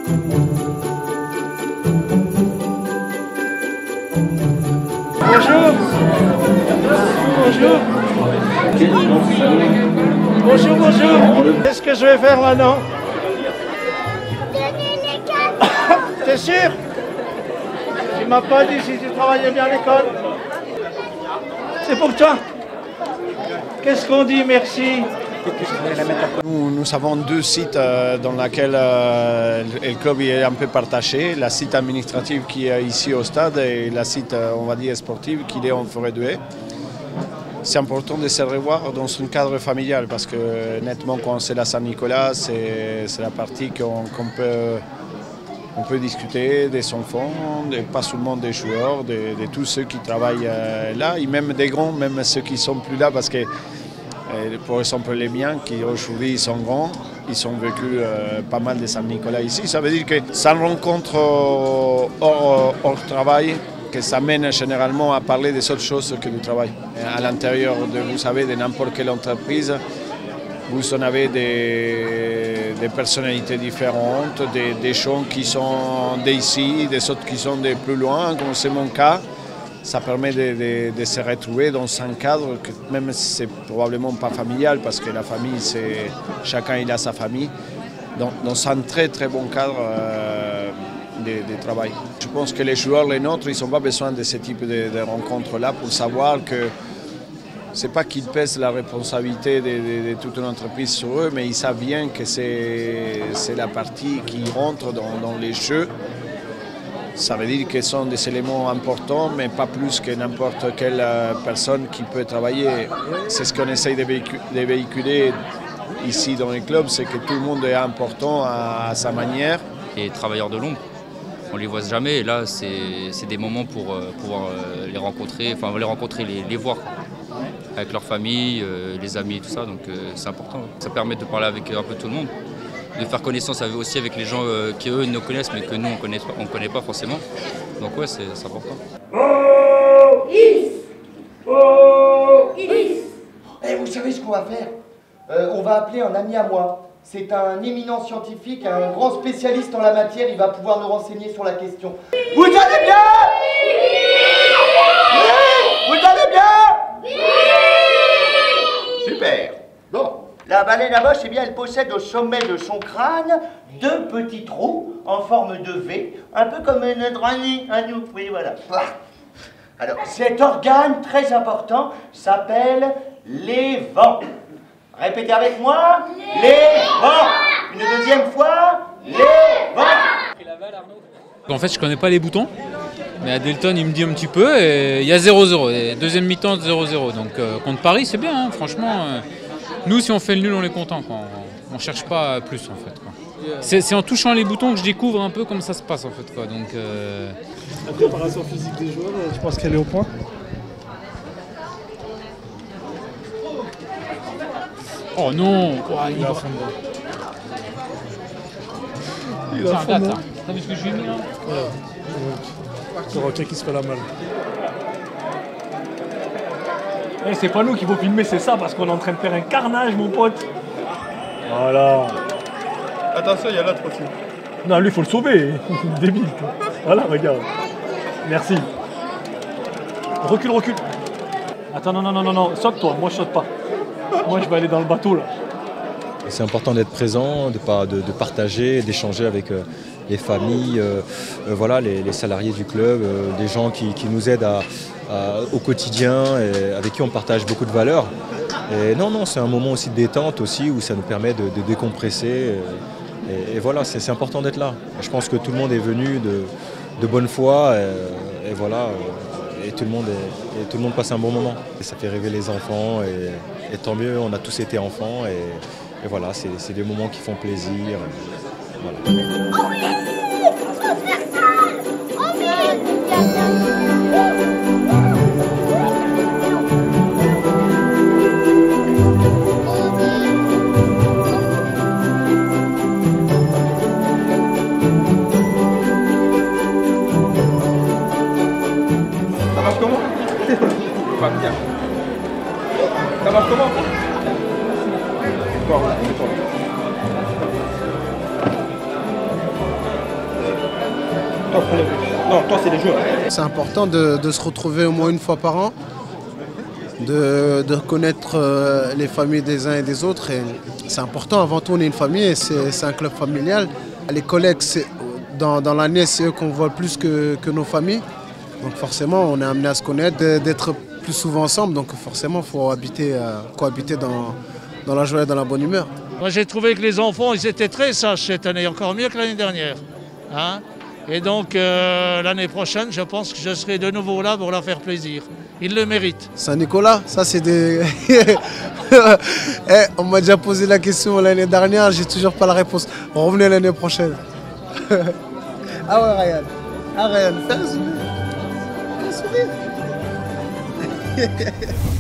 Bonjour. Bonjour. Bonjour, bonjour. Qu'est-ce que je vais faire maintenant? T'es sûr? Tu m'as pas dit si tu travaillais bien à l'école. C'est pour toi. Qu'est-ce qu'on dit? Merci. Nous avons deux sites dans lesquels le club est un peu partagé. Le site administratif qui est ici au stade et le site, on va dire, sportif qui est en forêt de haie. C'est important de se revoir dans un cadre familial parce que nettement quand c'est la Saint-Nicolas, c'est la partie on peut discuter des enfants, pas seulement des joueurs, de tous ceux qui travaillent là, et même des grands, même ceux qui ne sont plus là parce que, par exemple, les miens qui aujourd'hui sont grands, ils ont vécu pas mal de Saint-Nicolas ici. Ça veut dire que ça rencontre hors travail, que ça mène généralement à parler des autres choses que du travail. À l'intérieur, vous savez, de n'importe quelle entreprise, vous en avez des personnalités différentes, des gens qui sont d'ici, des autres qui sont de plus loin, comme c'est mon cas. Ça permet de se retrouver dans un cadre que même si c'est probablement pas familial, parce que la famille, c'est chacun il a sa famille, dans un très très bon cadre de travail. Je pense que les joueurs, les nôtres, ils n'ont pas besoin de ce type de rencontres-là pour savoir que c'est pas qu'ils pèsent la responsabilité de toute une entreprise sur eux, mais ils savent bien que c'est la partie qui rentre dans les jeux. Ça veut dire que ce sont des éléments importants, mais pas plus que n'importe quelle personne qui peut travailler. C'est ce qu'on essaye de véhiculer ici dans les clubs, c'est que tout le monde est important à sa manière. Les travailleurs de l'ombre, on ne les voit jamais, et là c'est des moments pour pouvoir les rencontrer, les voir avec leur famille, les amis et tout ça, donc c'est important. Ça permet de parler avec un peu tout le monde, de faire connaissance aussi avec les gens qui eux nous connaissent mais que nous on connaît pas forcément. Donc ouais, c'est important. Et vous savez ce qu'on va faire? On va appeler un ami à moi. C'est un éminent scientifique, un grand spécialiste en la matière, il va pouvoir nous renseigner sur la question. Vous allez bien? Oui? Vous allez bien? Oui! Super. Bon. La baleine à bosse, eh bien, elle possède au sommet de son crâne deux petits trous en forme de V, un peu comme notre nez à nous. Oui, voilà. Alors, cet organe très important s'appelle les vents. Répétez avec moi. Les vents. Une deuxième fois. Les vents. En fait, je connais pas les boutons, mais à Delton, il me dit un petit peu et il y a 0-0. Deuxième mi-temps, 0-0. Donc, contre Paris, c'est bien, hein, franchement. Nous, si on fait le nul, on est content. On cherche pas plus, en fait. C'est en touchant les boutons que je découvre un peu comment ça se passe, en fait. Quoi. Donc, la préparation physique des joueurs, je pense qu'elle est au point. Oh non, il a fond dedans. Il a fond dedans. T'as vu ce que je lui ai mis là? C'est Roquet qui se fait la malle. Eh, c'est pas nous qui faut filmer, c'est ça, parce qu'on est en train de faire un carnage, mon pote. Voilà. Attention, il y a l'autre aussi. Non, lui, il faut le sauver. Débile. Voilà, regarde. Merci. Recule, recule. Attends, non. Saute-toi, moi je saute pas. Moi je vais aller dans le bateau là. C'est important d'être présent, de partager, d'échanger avec les familles, voilà, les salariés du club, des gens qui nous aident au quotidien et avec qui on partage beaucoup de valeurs. Et non, c'est un moment aussi de détente aussi où ça nous permet de décompresser. Et voilà, c'est important d'être là. Je pense que tout le monde est venu de bonne foi et voilà. Et tout le monde passe un bon moment. Et ça fait rêver les enfants et tant mieux, on a tous été enfants et voilà, c'est des moments qui font plaisir. Voilà. Oh oui, faut faire ça. Oh oui. Ça marche comment? Pas bien. Ça marche comment? Bon, Non, toi c'est les joueurs. C'est important de se retrouver au moins une fois par an, de connaître les familles des uns et des autres. C'est important, avant tout on est une famille et c'est un club familial. Les collègues, dans l'année, c'est eux qu'on voit plus que nos familles. Donc forcément, on est amené à se connaître, d'être plus souvent ensemble. Donc forcément, il faut cohabiter dans la joie et dans la bonne humeur. Moi j'ai trouvé que les enfants, ils étaient très sages cette année, encore mieux que l'année dernière. Hein, et donc l'année prochaine, je pense que je serai de nouveau là pour leur faire plaisir. Ils le méritent. Saint-Nicolas, ça c'est des... on m'a déjà posé la question l'année dernière, j'ai toujours pas la réponse. Revenez l'année prochaine. Ah ouais, Ryan. Ah Ryan, fais un sourire. Fais un sourire.